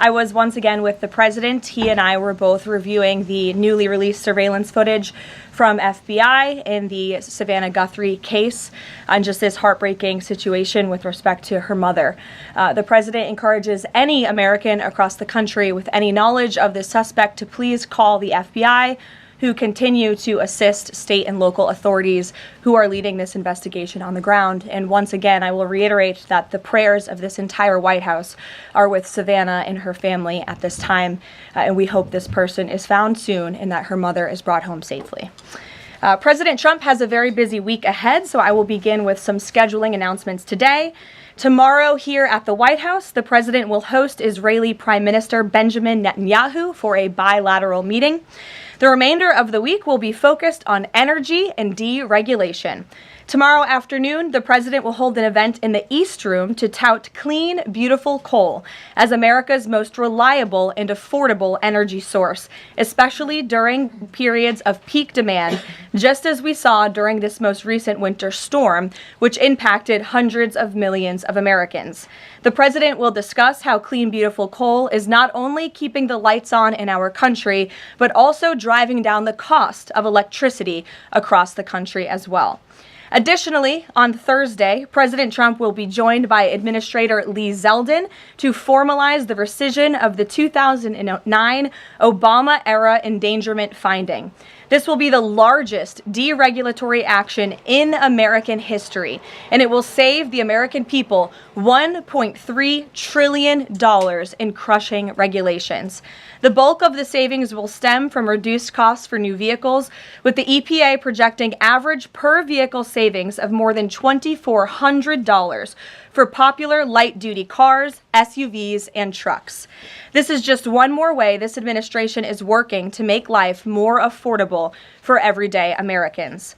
I was once again with the president. He and I were both reviewing the newly released surveillance footage from FBI in the Savannah Guthrie case on just this heartbreaking situation with respect to her mother. The president encourages any American across the country with any knowledge of the suspect to please call the FBI, who continue to assist state and local authorities who are leading this investigation on the ground. And once again, I will reiterate that the prayers of this entire White House are with Savannah and her family at this time, and we hope this person is found soon and that her mother is brought home safely. President Trump has a very busy week ahead, so I will begin with some scheduling announcements today. Tomorrow here at the White House, the president will host Israeli Prime Minister Benjamin Netanyahu for a bilateral meeting. The remainder of the week will be focused on energy and deregulation. Tomorrow afternoon, the president will hold an event in the East Room to tout clean, beautiful coal as America's most reliable and affordable energy source, especially during periods of peak demand, just as we saw during this most recent winter storm, which impacted hundreds of millions of Americans. The president will discuss how clean, beautiful coal is not only keeping the lights on in our country, but also driving down the cost of electricity across the country as well. Additionally, on Thursday, President Trump will be joined by Administrator Lee Zeldin to formalize the rescission of the 2009 Obama-era endangerment finding. This will be the largest deregulatory action in American history, and it will save the American people $1.3 trillion in crushing regulations. The bulk of the savings will stem from reduced costs for new vehicles, with the EPA projecting average per vehicle savings of more than $2,400 for popular light-duty cars, SUVs, and trucks. This is just one more way this administration is working to make life more affordable for everyday Americans.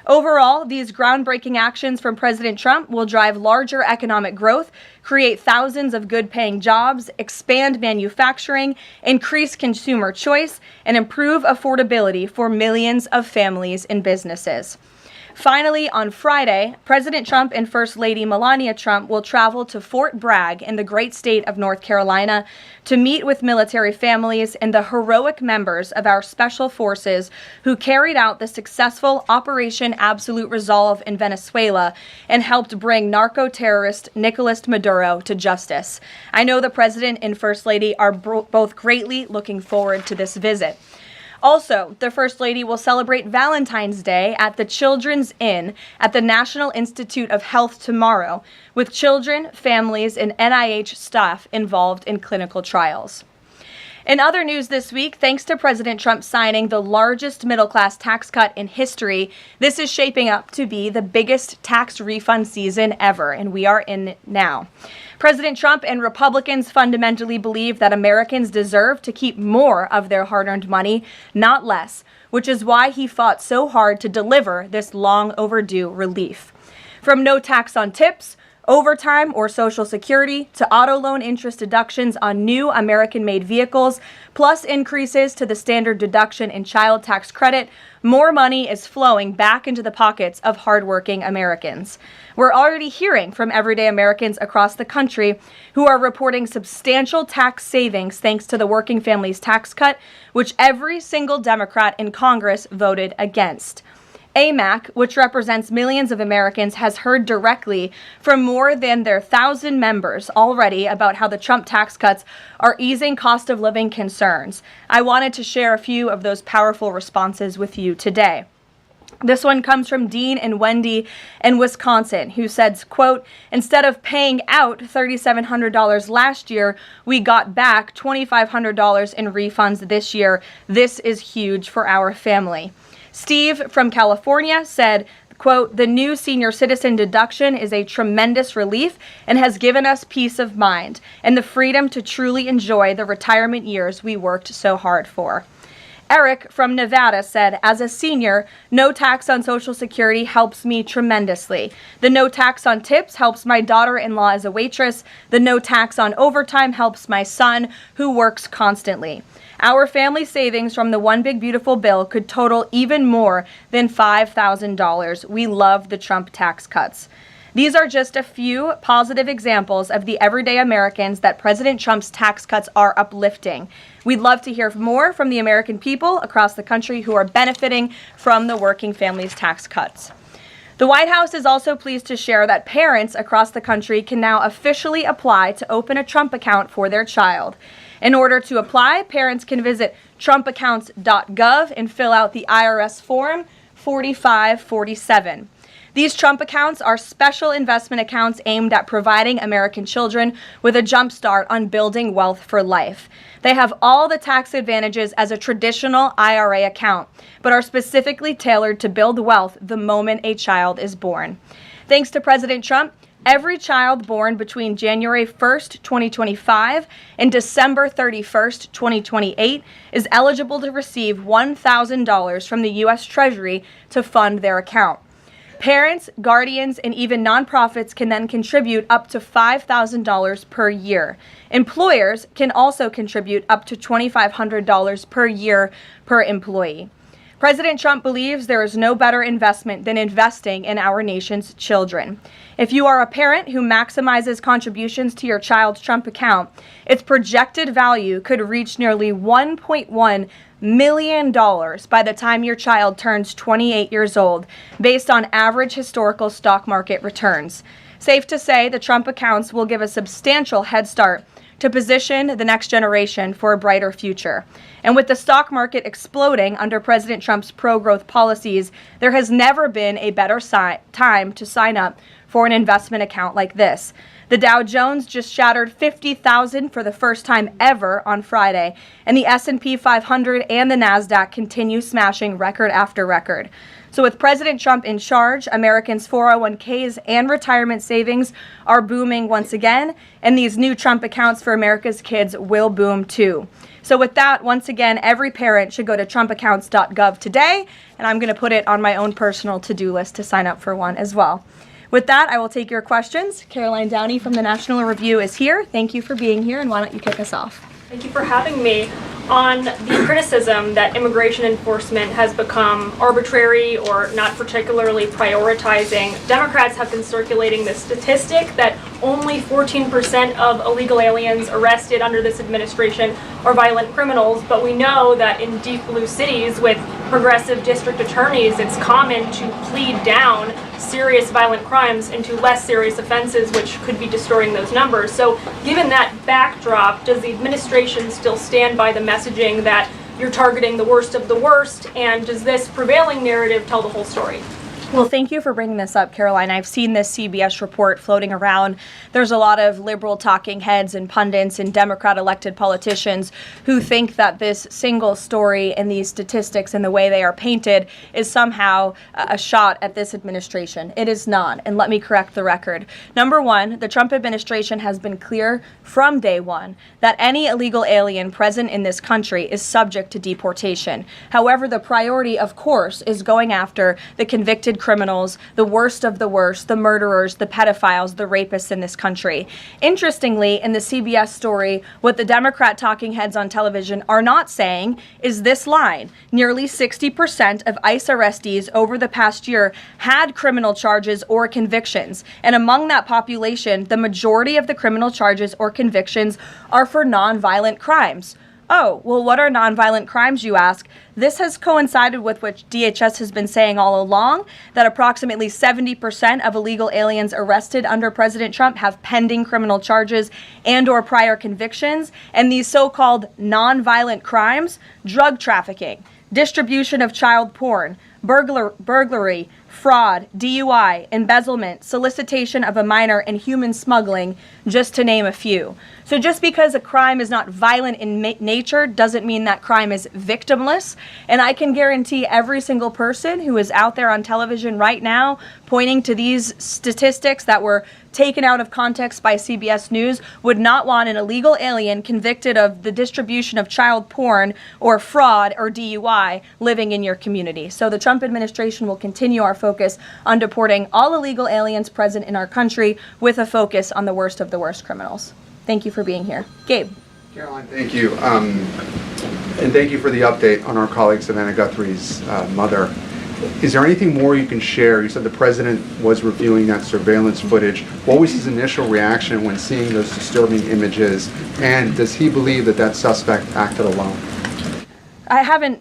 Overall, these groundbreaking actions from President Trump will drive larger economic growth, create thousands of good-paying jobs, expand manufacturing, increase consumer choice, and improve affordability for millions of families and businesses. Finally, on Friday, President Trump and First Lady Melania Trump will travel to Fort Bragg in the great state of North Carolina to meet with military families and the heroic members of our special forces who carried out the successful Operation Absolute Resolve in Venezuela and helped bring narco-terrorist Nicolas Maduro to justice. I know the President and First Lady are both greatly looking forward to this visit. Also, the First Lady will celebrate Valentine's Day at the Children's Inn at the National Institute of Health tomorrow, with children, families, and NIH staff involved in clinical trials. In other news this week, thanks to President Trump signing the largest middle-class tax cut in history, this is shaping up to be the biggest tax refund season ever, and we are in it now. President Trump and Republicans fundamentally believe that Americans deserve to keep more of their hard-earned money, not less, which is why he fought so hard to deliver this long overdue relief. From no tax on tips, overtime, or Social Security, to auto loan interest deductions on new American-made vehicles, plus increases to the standard deduction in child tax credit, more money is flowing back into the pockets of hardworking Americans. We're already hearing from everyday Americans across the country who are reporting substantial tax savings thanks to the Working Families Tax Cut, which every single Democrat in Congress voted against. AMAC, which represents millions of Americans, has heard directly from more than their 1,000 members already about how the Trump tax cuts are easing cost of living concerns. I wanted to share a few of those powerful responses with you today. This one comes from Dean and Wendy in Wisconsin, who said, quote, "Instead of paying out $3,700 last year, we got back $2,500 in refunds this year. This is huge for our family." Steve from California said, quote, "The new senior citizen deduction is a tremendous relief and has given us peace of mind and the freedom to truly enjoy the retirement years we worked so hard for." Eric from Nevada said, "As a senior, no tax on Social Security helps me tremendously. The no tax on tips helps my daughter-in-law as a waitress. The no tax on overtime helps my son, who works constantly. Our family savings from the One Big Beautiful Bill could total even more than $5,000. We love the Trump tax cuts." These are just a few positive examples of the everyday Americans that President Trump's tax cuts are uplifting. We'd love to hear more from the American people across the country who are benefiting from the working families' tax cuts. The White House is also pleased to share that parents across the country can now officially apply to open a Trump account for their child. In order to apply, parents can visit trumpaccounts.gov and fill out the IRS Form 4547. These Trump accounts are special investment accounts aimed at providing American children with a jump start on building wealth for life. They have all the tax advantages as a traditional IRA account, but are specifically tailored to build wealth the moment a child is born. Thanks to President Trump, every child born between January 1st, 2025 and December 31st, 2028 is eligible to receive $1,000 from the U.S. Treasury to fund their account. Parents, guardians, and even nonprofits can then contribute up to $5,000 per year. Employers can also contribute up to $2,500 per year per employee. President Trump believes there is no better investment than investing in our nation's children. If you are a parent who maximizes contributions to your child's Trump account, its projected value could reach nearly $1.1 million by the time your child turns 28 years old, based on average historical stock market returns. Safe to say, the Trump accounts will give a substantial head start to position the next generation for a brighter future. And with the stock market exploding under President Trump's pro-growth policies, there has never been a better time to sign up for an investment account like this. The Dow Jones just shattered 50,000 for the first time ever on Friday, and the S&P 500 and the NASDAQ continue smashing record after record. So with President Trump in charge, Americans' 401ks and retirement savings are booming once again, and these new Trump accounts for America's kids will boom too. So with that, once again, every parent should go to trumpaccounts.gov today, and I'm going to put it on my own personal to-do list to sign up for one as well. With that, I will take your questions. Karoline Downey from the National Review is here. Thank you for being here, and why don't you kick us off? Thank you for having me. On the criticism that immigration enforcement has become arbitrary or not particularly prioritizing, Democrats have been circulating this statistic that only 14% of illegal aliens arrested under this administration are violent criminals, but we know that in deep blue cities with progressive district attorneys, it's common to plead down serious violent crimes into less serious offenses, which could be distorting those numbers. So given that backdrop, does the administration still stand by the messaging that you're targeting the worst of the worst, and does this prevailing narrative tell the whole story? Well, thank you for bringing this up, Karoline. I've seen this CBS report floating around. There's a lot of liberal talking heads and pundits and Democrat elected politicians who think that this single story and these statistics and the way they are painted is somehow a shot at this administration. It is not, and let me correct the record. Number one, the Trump administration has been clear from day one that any illegal alien present in this country is subject to deportation. However, the priority, of course, is going after the convicted criminals, the worst of the worst, the murderers, the pedophiles, the rapists in this country. Interestingly, in the CBS story, what the Democrat talking heads on television are not saying is this line. Nearly 60% of ICE arrestees over the past year had criminal charges or convictions. And among that population, the majority of the criminal charges or convictions are for nonviolent crimes. Oh, well, what are nonviolent crimes, you ask? This has coincided with what DHS has been saying all along, that approximately 70% of illegal aliens arrested under President Trump have pending criminal charges and or prior convictions. And these so-called nonviolent crimes, drug trafficking, distribution of child porn, burglary, fraud, DUI, embezzlement, solicitation of a minor, and human smuggling, just to name a few. So just because a crime is not violent in nature doesn't mean that crime is victimless. And I can guarantee every single person who is out there on television right now pointing to these statistics that were taken out of context by CBS News would not want an illegal alien convicted of the distribution of child porn or fraud or DUI living in your community. So the Trump administration will continue our focus on deporting all illegal aliens present in our country with a focus on the worst of the worst criminals. Thank you for being here. Gabe. Karoline, thank you. And thank you for the update on our colleague Savannah Guthrie's mother. Is there anything more you can share? You said the president was reviewing that surveillance footage. What was his initial reaction when seeing those disturbing images? And does he believe that that suspect acted alone? I haven't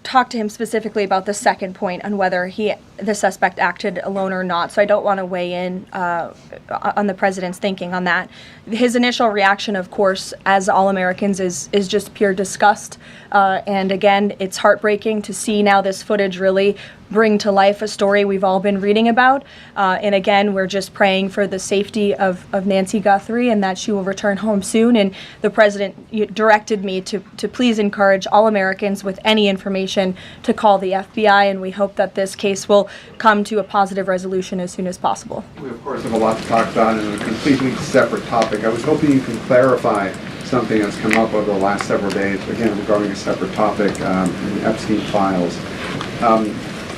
talked to him specifically about the second point on whether the suspect acted alone or not, so I don't want to weigh in on the president's thinking on that. His initial reaction, of course, as all Americans, is just pure disgust. And again, it's heartbreaking to see now this footage really bring to life a story we've all been reading about. And again, we're just praying for the safety of Nancy Guthrie and that she will return home soon. And the president directed me to please encourage all Americans with any information to call the FBI, and we hope that this case will come to a positive resolution as soon as possible. We, of course, have a lot to talk about in a completely separate topic. I was hoping you can clarify something that's come up over the last several days, again, regarding a separate topic in the Epstein files.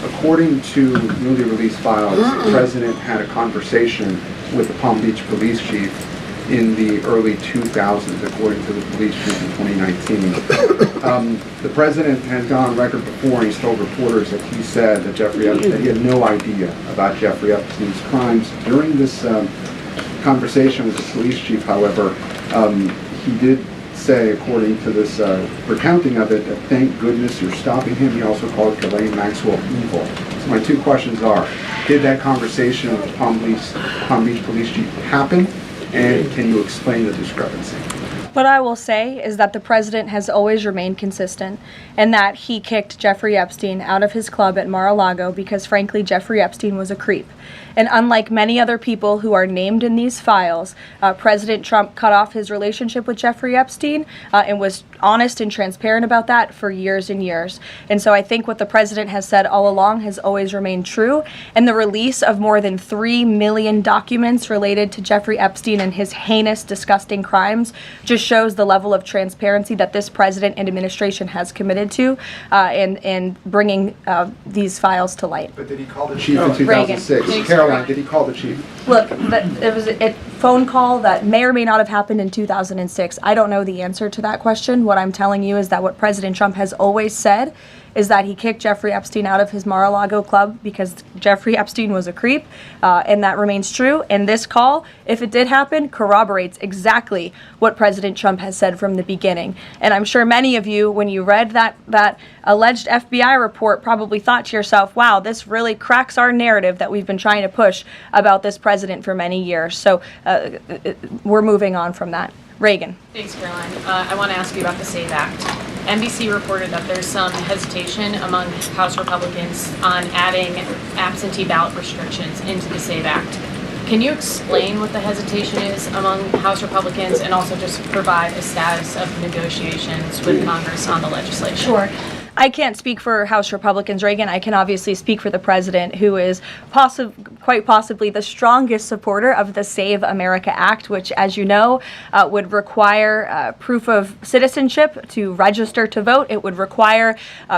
According to newly released files, the president had a conversation with the Palm Beach police chief in the early 2000s, according to the police chief in 2019. The president has gone on record before, and he's told reporters that he said that that he had no idea about Jeffrey Epstein's crimes. During this conversation with the police chief, however, he did say, according to this recounting of it, that thank goodness you're stopping him. He also called Ghislaine Maxwell evil. So my two questions are, did that conversation with the Palm Beach police chief happen? And can you explain the discrepancy? What I will say is that the president has always remained consistent and that he kicked Jeffrey Epstein out of his club at Mar-a-Lago because, frankly, Jeffrey Epstein was a creep. And unlike many other people who are named in these files, President Trump cut off his relationship with Jeffrey Epstein and was honest and transparent about that for years and years. And so I think what the president has said all along has always remained true. And the release of more than 3 million documents related to Jeffrey Epstein and his heinous, disgusting crimes just shows the level of transparency that this president and administration has committed to in bringing these files to light. But did he call the chief in 2006? Caroline, did he call the chief? Look, it was a phone call that may or may not have happened in 2006. I don't know the answer to that question. What I'm telling you is that what President Trump has always said is that he kicked Jeffrey Epstein out of his Mar-a-Lago club because Jeffrey Epstein was a creep, and that remains true. And this call, if it did happen, corroborates exactly what President Trump has said from the beginning. And I'm sure many of you, when you read that alleged FBI report, probably thought to yourself, wow, this really cracks our narrative that we've been trying to push about this president for many years. So we're moving on from that. Reagan. Thanks, Caroline. I want to ask you about the SAVE Act. NBC reported that there's some hesitation among House Republicans on adding absentee ballot restrictions into the SAVE Act. Can you explain what the hesitation is among House Republicans and also just provide a status of negotiations with Congress on the legislation? Sure. I can't speak for House Republicans, Reagan. I can obviously speak for the president, who is quite possibly the strongest supporter of the Save America Act, which, as you know, would require proof of citizenship to register to vote. It would require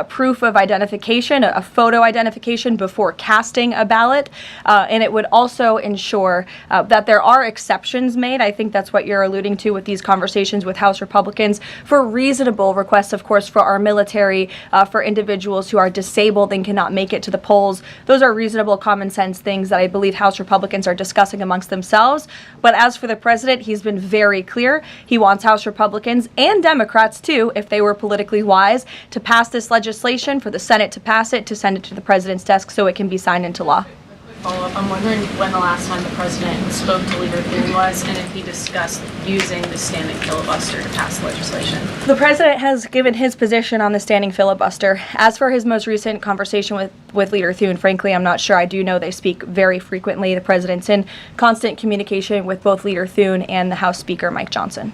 proof of identification, a photo identification before casting a ballot. And it would also ensure that there are exceptions made. I think that's what you're alluding to with these conversations with House Republicans for reasonable requests, of course, for our military, for individuals who are disabled and cannot make it to the polls. Those are reasonable, common sense things that I believe House Republicans are discussing amongst themselves. But as for the president, he's been very clear. He wants House Republicans and Democrats, too, if they were politically wise, to pass this legislation, for the Senate to pass it, to send it to the president's desk so it can be signed into law. Follow-up. I'm wondering when the last time the president spoke to Leader Thune was and if he discussed using the standing filibuster to pass legislation. The president has given his position on the standing filibuster. As for his most recent conversation with Leader Thune, frankly, I'm not sure. I do know they speak very frequently. The president's in constant communication with both Leader Thune and the House Speaker, Mike Johnson.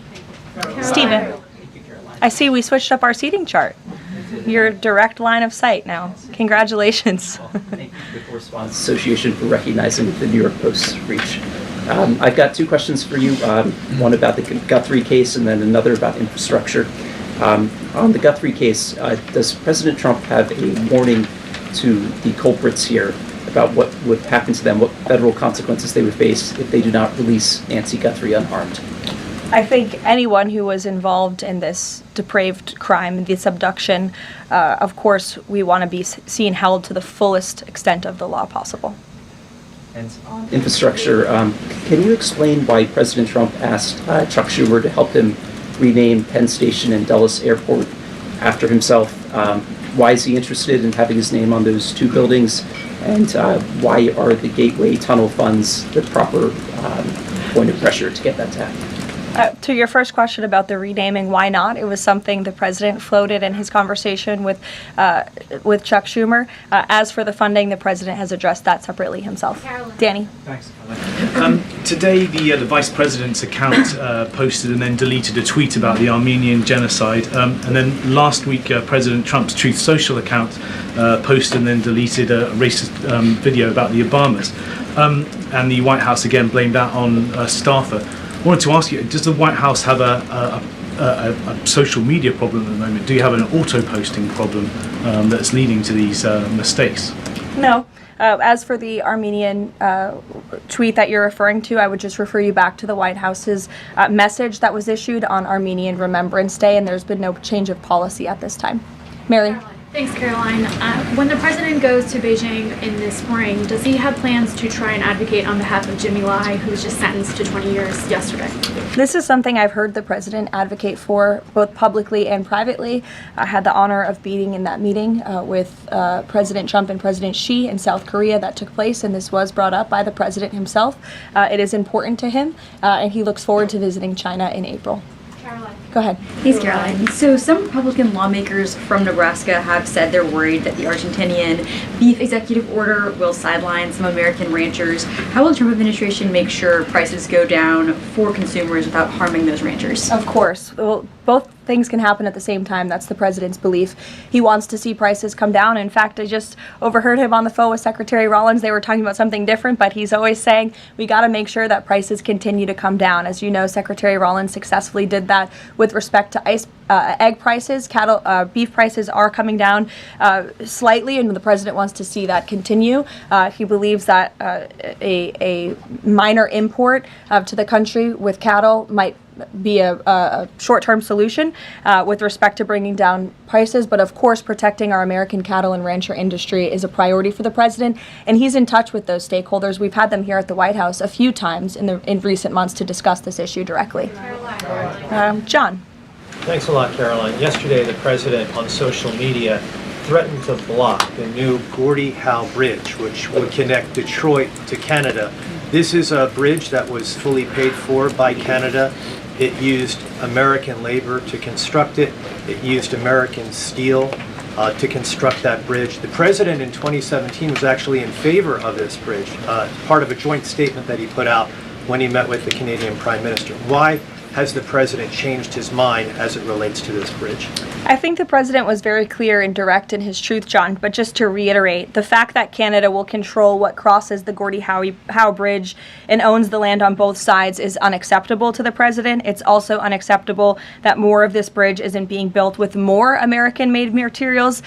Stephen, I see we switched up our seating chart. Your direct line of sight now. Congratulations. Thank you to the Correspondents Association for recognizing the New York Post's reach. I've got two questions for you, one about the Guthrie case and then another about infrastructure. On the Guthrie case, does President Trump have a warning to the culprits here about what would happen to them, what federal consequences they would face if they do not release Nancy Guthrie unharmed? I think anyone who was involved in this depraved crime, this abduction, of course, we want to be seen held to the fullest extent of the law possible. And on infrastructure, can you explain why President Trump asked Chuck Schumer to help him rename Penn Station and Dulles Airport after himself? Why is he interested in having his name on those two buildings? And why are the Gateway Tunnel funds the proper point of pressure to get that to happen? To your first question about the renaming, why not? It was something the president floated in his conversation with Chuck Schumer. As for the funding, the president has addressed that separately himself. Karoline. Danny. Thanks, Caroline. Today, the vice president's account posted and then deleted a tweet about the Armenian genocide. And then last week, President Trump's Truth Social account posted and then deleted a racist video about the Obamas. And the White House again blamed that on a staffer. I wanted to ask you, does the White House have a social media problem at the moment? Do you have an auto-posting problem that's leading to these mistakes? No. As for the Armenian tweet that you're referring to, I would just refer you back to the White House's message that was issued on Armenian Remembrance Day, and there's been no change of policy at this time. Mary? Thanks, Caroline. When the president goes to Beijing in the spring, does he have plans to try and advocate on behalf of Jimmy Lai, who was just sentenced to 20 years yesterday? This is something I've heard the president advocate for both publicly and privately. I had the honor of being in that meeting with President Trump and President Xi in South Korea that took place, and this was brought up by the president himself. It is important to him, and he looks forward to visiting China in April. Caroline. Go ahead. Thanks, Caroline. So some Republican lawmakers from Nebraska have said they're worried that the Argentinian beef executive order will sideline some American ranchers. How will the Trump administration make sure prices go down for consumers without harming those ranchers? Of course. Well, both things can happen at the same time. That's the president's belief. He wants to see prices come down. In fact, I just overheard him on the phone with Secretary Rollins. They were talking about something different, but he's always saying we got to make sure that prices continue to come down. As you know, Secretary Rollins successfully did that with respect to egg prices. Beef prices are coming down slightly, and the president wants to see that continue. He believes that a minor import to the country with cattle might be a short-term solution with respect to bringing down prices, but of course protecting our American cattle and rancher industry is a priority for the president, and he's in touch with those stakeholders. We've had them here at the White House a few times in recent months to discuss this issue directly. John. Thanks a lot, Caroline. Yesterday, the president on social media threatened to block the new Gordie Howe Bridge, which would connect Detroit to Canada. This is a bridge that was fully paid for by Canada. It used American labor to construct it. It used American steel to construct that bridge. The president in 2017 was actually in favor of this bridge, part of a joint statement that he put out when he met with the Canadian Prime Minister. Why has the president changed his mind as it relates to this bridge? I think the president was very clear and direct in his truth, John, but just to reiterate, the fact that Canada will control what crosses the Gordie Howe Bridge and owns the land on both sides is unacceptable to the president. It's also unacceptable that more of this bridge isn't being built with more American-made materials,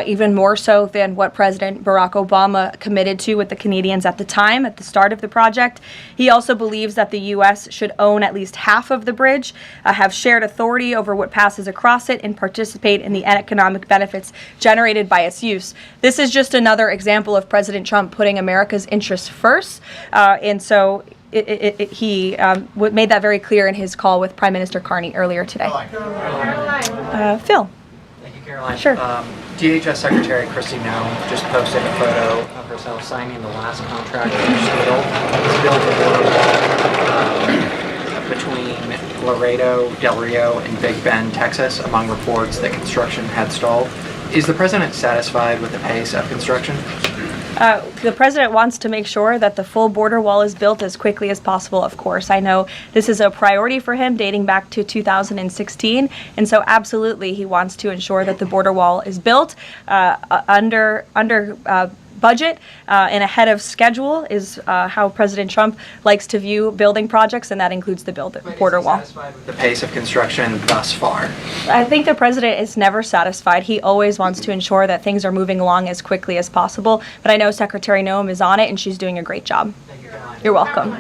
even more so than what President Barack Obama committed to with the Canadians at the time, at the start of the project. He also believes that the U.S. should own at least half of the bridge, have shared authority over what passes across it, and participate in the economic benefits generated by its use. This is just another example of President Trump putting America's interests first, and so he made that very clear in his call with Prime Minister Carney earlier today. Phil. Thank you, Caroline. Sure. DHS Secretary Kristi Noem just posted a photo of herself signing the last contract for steel. Between Laredo, Del Rio, and Big Bend, Texas, among reports that construction had stalled. Is the president satisfied with the pace of construction? The president wants to make sure that the full border wall is built as quickly as possible, of course. I know this is a priority for him dating back to 2016, and so absolutely he wants to ensure that the border wall is built under budget and ahead of schedule is how President Trump likes to view building projects, and that includes the border wall. Is he satisfied with the pace of construction thus far? I think the president is never satisfied. He always wants to ensure that things are moving along as quickly as possible, but I know Secretary Noem is on it, and she's doing a great job. Thank you, Caroline. You're welcome.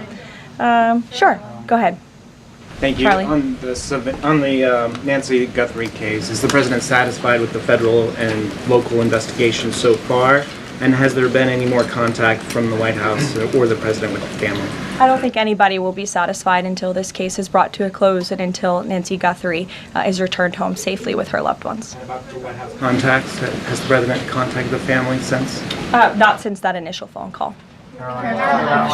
Sure, go ahead. Thank you. Charlie. On the Nancy Guthrie case, is the president satisfied with the federal and local investigations so far? And has there been any more contact from the White House or the president with the family? I don't think anybody will be satisfied until this case is brought to a close and until Nancy Guthrie is returned home safely with her loved ones. And about the White House contacts, has the president contacted the family since? Not since that initial phone call.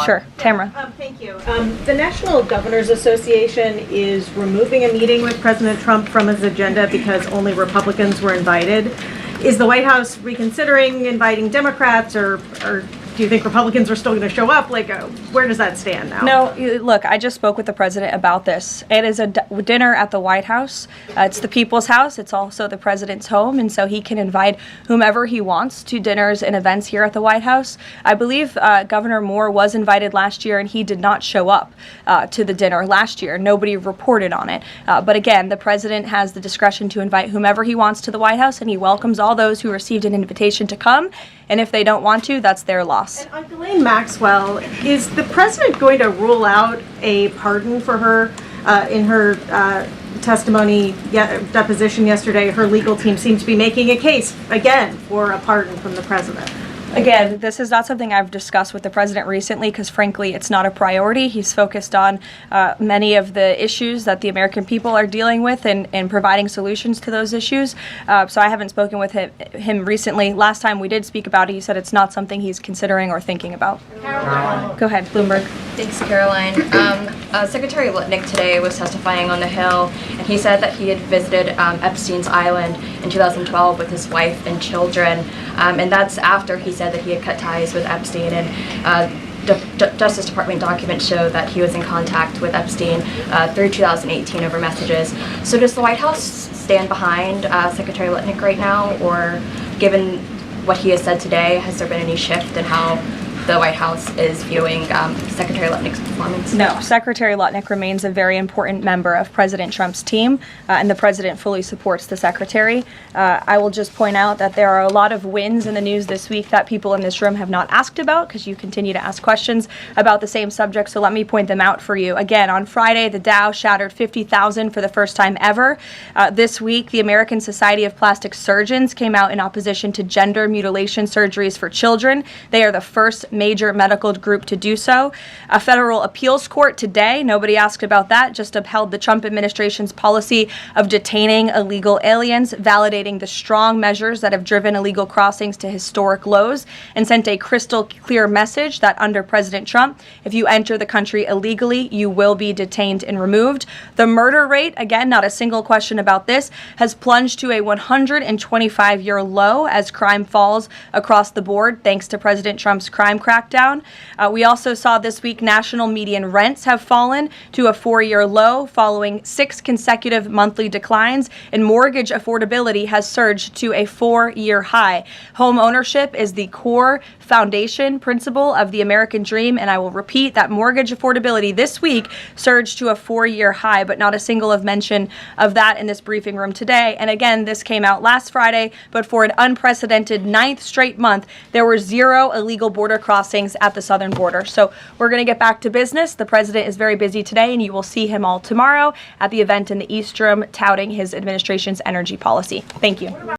Sure. Tamara. Thank you. The National Governors Association is removing a meeting with President Trump from his agenda because only Republicans were invited. Is the White House reconsidering inviting Democrats, or do you think Republicans are still going to show up? Like, where does that stand now? No, look, I just spoke with the president about this. It is a dinner at the White House. It's the people's house. It's also the president's home, and so he can invite whomever he wants to dinners and events here at the White House. I believe Governor Moore was invited last year, and he did not show up to the dinner last year. Nobody reported on it. But again, the president has the discretion to invite whomever he wants to the White House, and he welcomes all those who received an invitation to come. And if they don't want to, that's their loss. And on Ghislaine Maxwell, is the president going to rule out a pardon for her in her testimony deposition yesterday? Her legal team seems to be making a case again for a pardon from the president. Again, this is not something I've discussed with the president recently because, frankly, it's not a priority. He's focused on many of the issues that the American people are dealing with and providing solutions to those issues. So I haven't spoken with him recently. Last time we did speak about it, he said it's not something he's considering or thinking about. Caroline. Go ahead, Bloomberg. Thanks, Caroline. Secretary Lutnick today was testifying on the Hill, and he said that he had visited Epstein's Island in 2012 with his wife and children, and that's after he said that he had cut ties with Epstein, and Justice Department documents show that he was in contact with Epstein through 2018 over messages. So does the White House stand behind Secretary Lutnick right now, or given what he has said today, has there been any shift in how the White House is viewing Secretary Lutnick's performance? No, Secretary Lutnick remains a very important member of President Trump's team, and the president fully supports the secretary. I will just point out that there are a lot of wins in the news this week that people in this room have not asked about because you continue to ask questions about the same subject, so let me point them out for you. Again, on Friday, the Dow shattered 50,000 for the first time ever. This week, the American Society of Plastic Surgeons came out in opposition to gender mutilation surgeries for children. They are the first major medical group to do so. A federal appeals court today, nobody asked about that, just upheld the Trump administration's policy of detaining illegal aliens, validating the strong measures that have driven illegal crossings to historic lows, and sent a crystal clear message that under President Trump, if you enter the country illegally, you will be detained and removed. The murder rate, again, not a single question about this, has plunged to a 125-year low as crime falls across the board, thanks to President Trump's crime crackdown. We also saw this week national median rents have fallen to a 4-year low following 6 consecutive monthly declines, and mortgage affordability has surged to a 4-year high. Home ownership is the core foundation principle of the American dream, and I will repeat that mortgage affordability this week surged to a 4-year high, but not a single of mention of that in this briefing room today. And again, this came out last Friday, but for an unprecedented 9th straight month, there were 0 illegal border crossings at the southern border. So we're going to get back to business. The president is very busy today, and you will see him all tomorrow at the event in the East Room touting his administration's energy policy. Thank you.